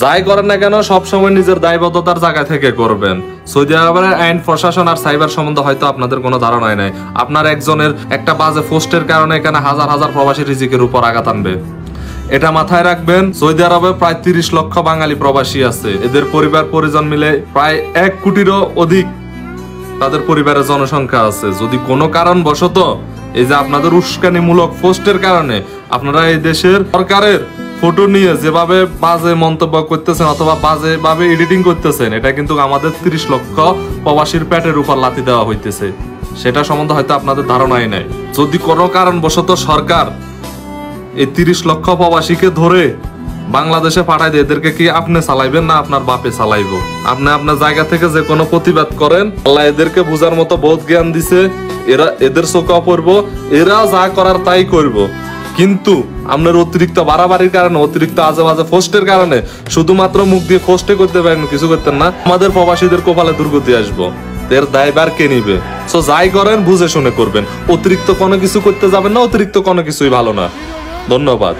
যাই করেন না কেন সবসময় নিজের দায়বদ্ধতার জায়গা থেকে করবেন। সৌদি আরবের আইন প্রশাসন আর সাইবার সম্বন্ধে হয়তো আপনাদের কোনো ধারণাই নাই। আপনার একজনের একটা বাজে পোস্টের কারণে এখানে হাজার হাজার প্রবাসী রিজিকের উপর আঘাত আনবে। এটা মাথায় রাখবেন। সৌদি আরবে প্রায় 30 লক্ষ বাঙালি প্রবাসী আছে। এদের পরিবার পরিজন মিলে প্রায় 1 কোটিরও অধিক তাদের পরিবারের জনসংখ্যা আছে। যদি কোনো কারণবশত এই যে আপনাদের উস্কানিমূলক পোস্টের কারণে আপনারা এই দেশের সরকারের ফটো নিয়ে যেভাবে বাজে মন্তব্য করতেছেন অথবা বাজে ভাবে এডিটিং করতেছেন, এটা কিন্তু আমাদের 30 লক্ষ প্রবাসীর পেটের উপর লাথি দেওয়া হইতেছে। সেটা সম্বন্ধে হয়তো আপনাদের ধারণাই নাই। যদি কোনো কারণবশত সরকার এই 30 লক্ষ প্রবাসীকে ধরে বাংলাদেশে পাঠায় দিয়ে, এদেরকে কি আপনি চালাইবেন না আপনার বাপে চালাইবো? আপনি আপনার জায়গা থেকে যে কোনো প্রতিবাদ করেন, আল্লাহ এদেরকে বুঝার মতো বোধ জ্ঞান দিছে। এদের চোখা পড়বো, এরা যা করার তাই করব। কিন্তু আপনার অতিরিক্ত বাড়াবাড়ির কারণে, অতিরিক্ত আজে বাজে পোস্টের কারণে শুধুমাত্র মুখ দিয়ে পোস্টে করতে পারেন, কিছু করতেন না, আমাদের প্রবাসীদের কপালে দুর্গতি আসবো। এর দায়ভার কে নিবে? সো যাই করেন বুঝে শুনে করবেন। অতিরিক্ত কোনো কিছু করতে যাবেন না, অতিরিক্ত কোনো কিছুই ভালো না। ধন্যবাদ।